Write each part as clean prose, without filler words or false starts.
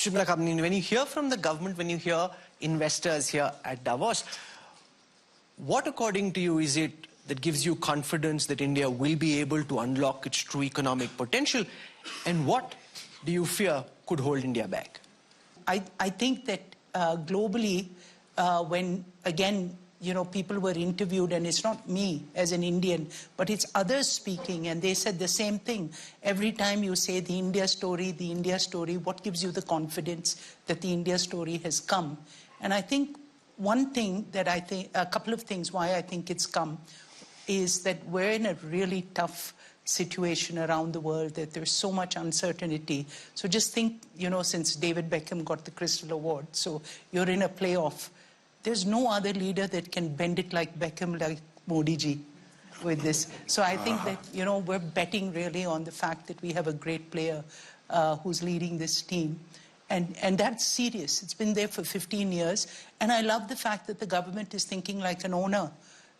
Shubhla Kamini, when you hear from the government, when you hear investors here at Davos, what according to you is it that gives you confidence that India will be able to unlock its true economic potential? And what do you fear could hold India back? I think that globally, when, again, people were interviewed, and it's not me as an Indian, but it's others speaking, and they said the same thing. Every time you say the India story, what gives you the confidence that the India story has come? And I think one thing that a couple of things why I think it's come is that we're in a really tough situation around the world, that there's so much uncertainty. So just think, since David Beckham got the Crystal Award, so you're in a playoff. There's no other leader that can bend it like Beckham, like Modi ji with this. So I think that, we're betting really on the fact that we have a great player who's leading this team. And that's serious. It's been there for 15 years. And I love the fact that the government is thinking like an owner,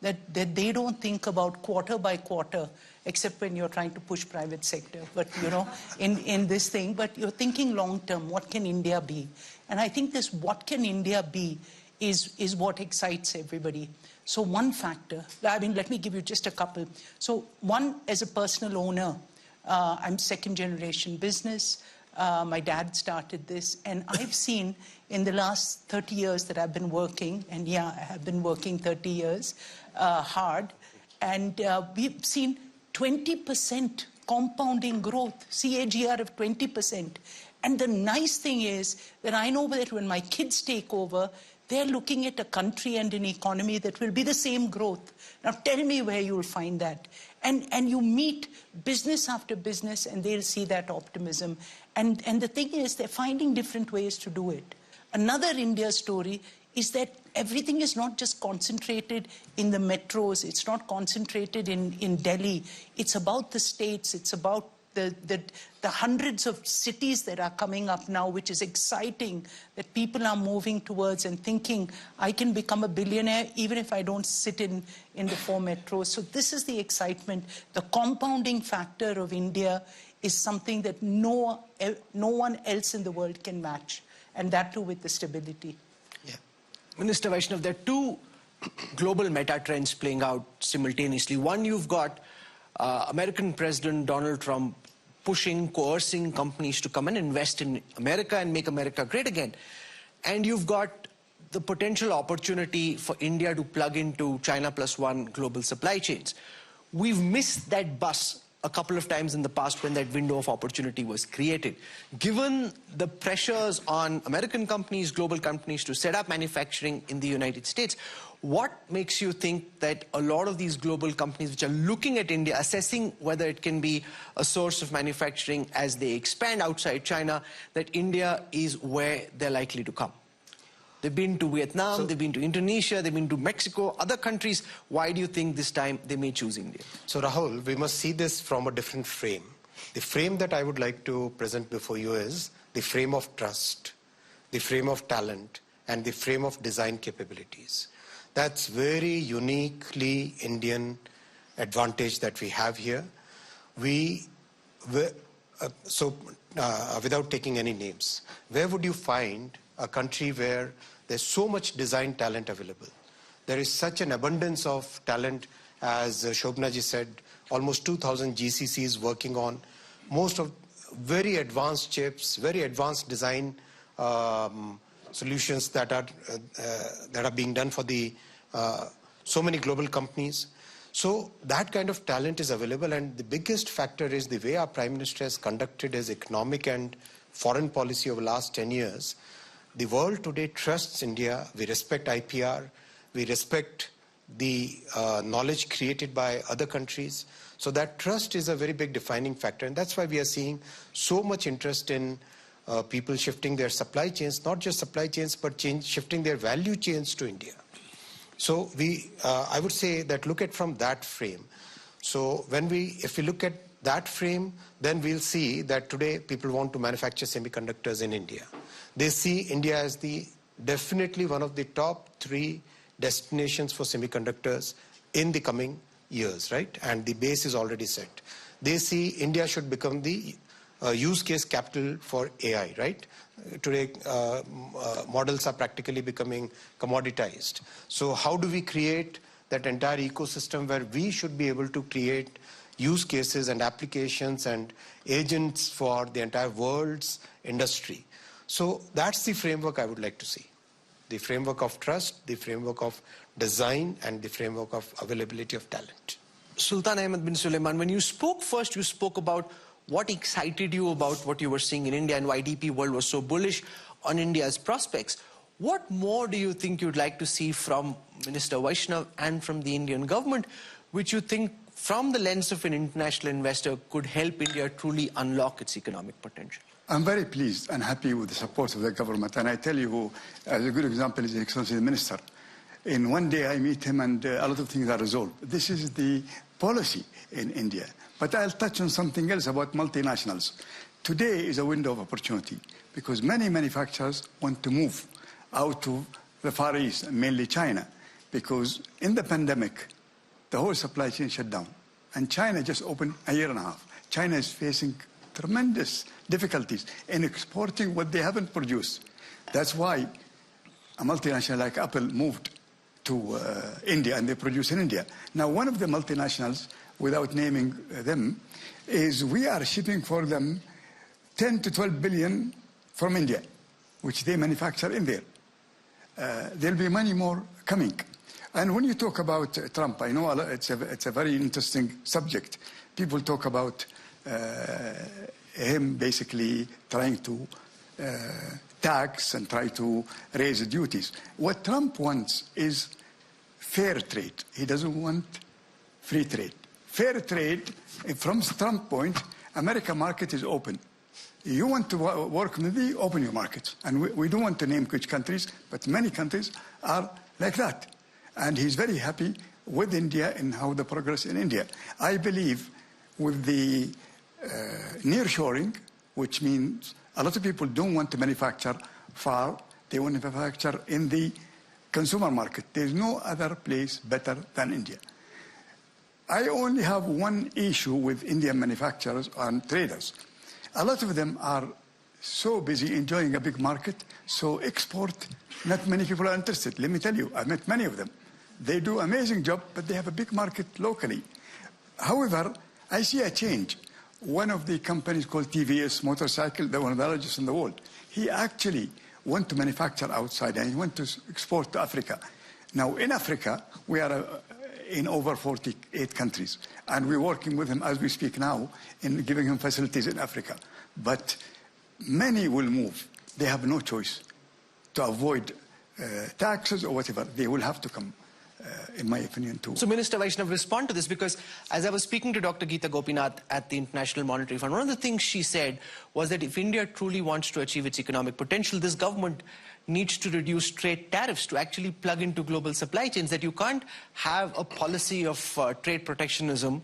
that they don't think about quarter by quarter, except when you're trying to push private sector. But, in this thing, but you're thinking long term, what can India be? And I think this what can India be is what excites everybody. So one factor, let me give you just a couple. So one, as a personal owner, I'm second generation business. My dad started this, and I've seen in the last 30 years that I've been working, and yeah, I have been working 30 years hard, and we've seen 20% compounding growth, CAGR of 20%. And the nice thing is that I know that when my kids take over, they're looking at a country and an economy that will be the same growth. Now tell me where you'll find that. And you meet business after business, and they'll see that optimism. And the thing is, they're finding different ways to do it. Another India story is that everything is not just concentrated in the metros. It's not concentrated in Delhi. It's about the states. It's about the hundreds of cities that are coming up now, which is exciting, that people are moving towards and thinking, I can become a billionaire even if I don't sit in the 4 metros. So this is the excitement. The compounding factor of India is something that no one else in the world can match, and that too with the stability. Yeah. Minister Vaishnav, there are two global meta trends playing out simultaneously. One, you've got American President Donald Trump coercing companies to come and invest in America and make America great again. And you've got the potential opportunity for India to plug into China +1 global supply chains. We've missed that bus a couple of times in the past when that window of opportunity was created. Given the pressures on American companies, global companies to set up manufacturing in the United States, what makes you think that a lot of these global companies which are looking at India, assessing whether it can be a source of manufacturing as they expand outside China, that India is where they're likely to come? They've been to Vietnam, they've been to Indonesia, they've been to Mexico, other countries. Why do you think this time they may choose India? So Rahul, we must see this from a different frame. The frame that I would like to present before you is the frame of trust, the frame of talent, and the frame of design capabilities. That's very uniquely Indian advantage that we have here. Without taking any names, where would you find a country where there's so much design talent available? There is such an abundance of talent, as Shobna ji said, almost 2,000 GCCs working on most of very advanced chips, very advanced design solutions that are being done for the so many global companies. So that kind of talent is available, and the biggest factor is the way our Prime Minister has conducted his economic and foreign policy over the last 10 years. The world today trusts India. We respect IPR. We respect the knowledge created by other countries. So that trust is a very big defining factor, and that's why we are seeing so much interest in people shifting their supply chains, not just supply chains, but shifting their value chains to India. So I would say that look at from that frame. So if we look at that frame, then we'll see that today people want to manufacture semiconductors in India. They see India as definitely one of the top 3 destinations for semiconductors in the coming years, right? And the base is already set. They see India should become the use case capital for AI, right? Today, models are practically becoming commoditized. So how do we create that entire ecosystem where we should be able to create use cases and applications and agents for the entire world's industry? So that's the framework I would like to see. The framework of trust, the framework of design, and the framework of availability of talent. Sultan Ahmed bin Suleiman, when you spoke first, you spoke about what excited you about what you were seeing in India and why DP World was so bullish on India's prospects. What more do you think you'd like to see from Minister Vaishnav and from the Indian government, which you think from the lens of an international investor could help India truly unlock its economic potential? I'm very pleased and happy with the support of the government. And I tell you, as a good example is the Excellency the Minister. In one day I meet him and a lot of things are resolved. This is the policy in India. But I'll touch on something else about multinationals. Today is a window of opportunity because many manufacturers want to move out to the Far East, mainly China, because in the pandemic, the whole supply chain shut down. And China just opened a year and a half. China is facing tremendous difficulties in exporting what they haven't produced. That's why a multinational like Apple moved to India and they produce in India. Now, one of the multinationals, without naming them, is we are shipping for them 10 to 12 billion from India, which they manufacture in there. There'll be many more coming. And when you talk about Trump, I know it's a very interesting subject. People talk about him basically trying to tax and try to raise duties. What Trump wants is fair trade. He doesn't want free trade. Fair trade, from Trump's point, American market is open. You want to work with me, open your markets. And we don't want to name which countries, but many countries are like that. And he's very happy with India and how the progress in India. I believe with the nearshoring, which means a lot of people don't want to manufacture far, they want to manufacture in the consumer market. There's no other place better than India. I only have one issue with Indian manufacturers and traders. A lot of them are so busy enjoying a big market, so export, not many people are interested. Let me tell you, I met many of them. They do an amazing job, but they have a big market locally. However, I see a change. One of the companies called TVS Motorcycle, they're one of the largest in the world. He actually wants to manufacture outside and he wants to export to Africa. Now, in Africa, we are in over 48 countries. And we're working with him as we speak now in giving him facilities in Africa. But many will move. They have no choice to avoid taxes or whatever. They will have to come. In my opinion, too. So, Minister Vaishnav, respond to this, because as I was speaking to Dr. Geeta Gopinath at the International Monetary Fund, one of the things she said was that if India truly wants to achieve its economic potential, this government needs to reduce trade tariffs to actually plug into global supply chains, that you can't have a policy of trade protectionism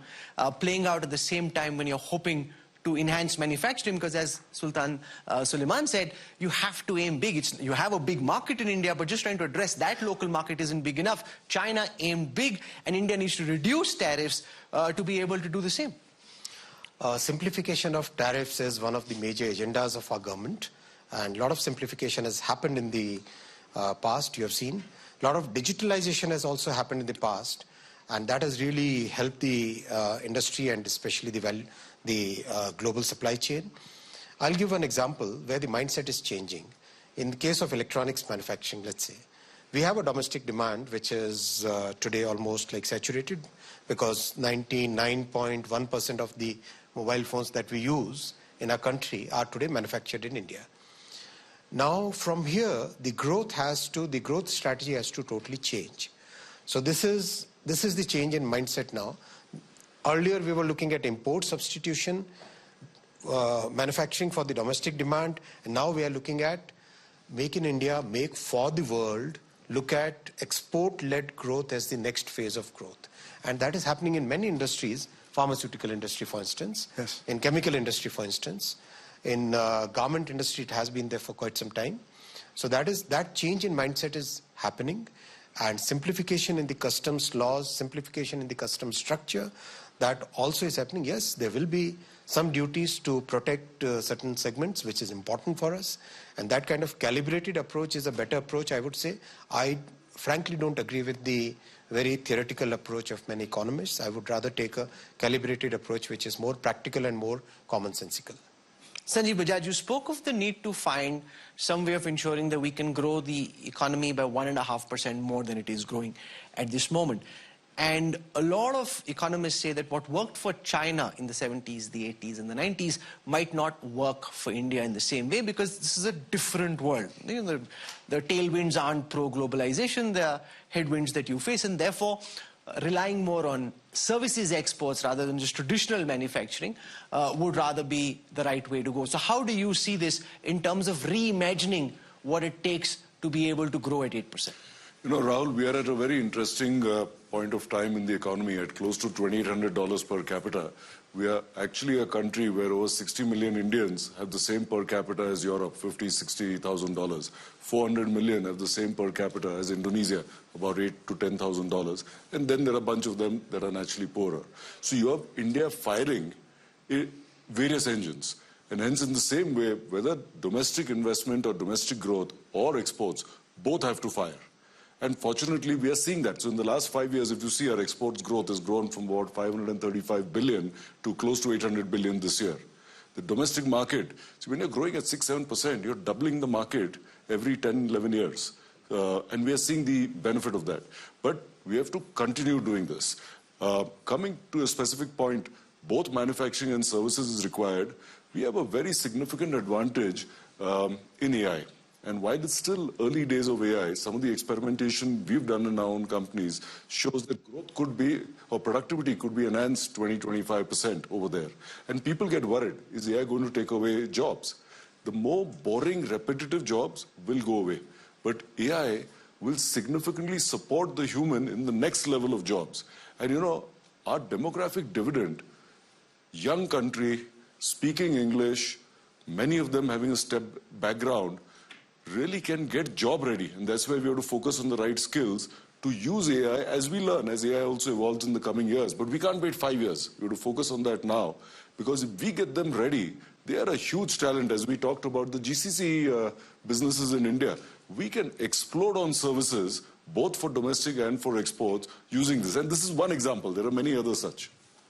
playing out at the same time when you're hoping to enhance manufacturing, because as Sultan Suleiman said, you have to aim big. You have a big market in India, but just trying to address that local market isn't big enough. China aimed big, and India needs to reduce tariffs to be able to do the same. Simplification of tariffs is one of the major agendas of our government, and a lot of simplification has happened in the past, you have seen. A lot of digitalization has also happened in the past, and that has really helped the industry and especially the global supply chain. I'll give an example where the mindset is changing. In the case of electronics manufacturing, let's say, we have a domestic demand which is today almost like saturated, because 99.1% of the mobile phones that we use in our country are today manufactured in India. Now from here, the growth strategy has to totally change. So this is the change in mindset now. Earlier, we were looking at import substitution, manufacturing for the domestic demand, and now we are looking at make in India, make for the world, look at export-led growth as the next phase of growth. And that is happening in many industries, pharmaceutical industry, for instance, yes. In chemical industry, for instance, in garment industry, it has been there for quite some time. So that change in mindset is happening, and simplification in the customs laws, simplification in the customs structure, that also is happening. Yes, there will be some duties to protect certain segments, which is important for us. And that kind of calibrated approach is a better approach, I would say. I frankly don't agree with the very theoretical approach of many economists. I would rather take a calibrated approach which is more practical and more commonsensical. Sanjeev Bajaj, you spoke of the need to find some way of ensuring that we can grow the economy by 1.5% more than it is growing at this moment. And a lot of economists say that what worked for China in the 70s, the 80s, and the 90s might not work for India in the same way because this is a different world. You know, the tailwinds aren't pro-globalization, they are headwinds that you face, and therefore relying more on services exports rather than just traditional manufacturing would rather be the right way to go. So how do you see this in terms of reimagining what it takes to be able to grow at 8%? You know, Rahul, we are at a very interesting point of time in the economy at close to $2,800 per capita. We are actually a country where over 60 million Indians have the same per capita as Europe, $50,000, $60,000. 400 million have the same per capita as Indonesia, about $8,000 to $10,000. And then there are a bunch of them that are naturally poorer. So you have India firing various engines. And hence in the same way, whether domestic investment or domestic growth or exports, both have to fire. And fortunately, we are seeing that. So in the last 5 years, if you see, our exports growth has grown from about 535 billion to close to 800 billion this year. The domestic market, so when you're growing at 6-7%, you're doubling the market every 10, 11 years. And we are seeing the benefit of that. But we have to continue doing this. Coming to a specific point, both manufacturing and services is required. We have a very significant advantage in AI. And while it's still early days of AI, some of the experimentation we've done in our own companies shows that growth could be, or productivity could be enhanced 20-25% over there. And people get worried, is AI going to take away jobs? The more boring, repetitive jobs will go away. But AI will significantly support the human in the next level of jobs. And you know, our demographic dividend, young country, speaking English, many of them having a STEP background, really can get job ready. And that's why we have to focus on the right skills to use AI as we learn, as AI also evolves in the coming years. But we can't wait 5 years. We have to focus on that now. Because if we get them ready, they are a huge talent. As we talked about the GCC businesses in India, we can explode on services, both for domestic and for exports, using this. And this is one example. There are many others such.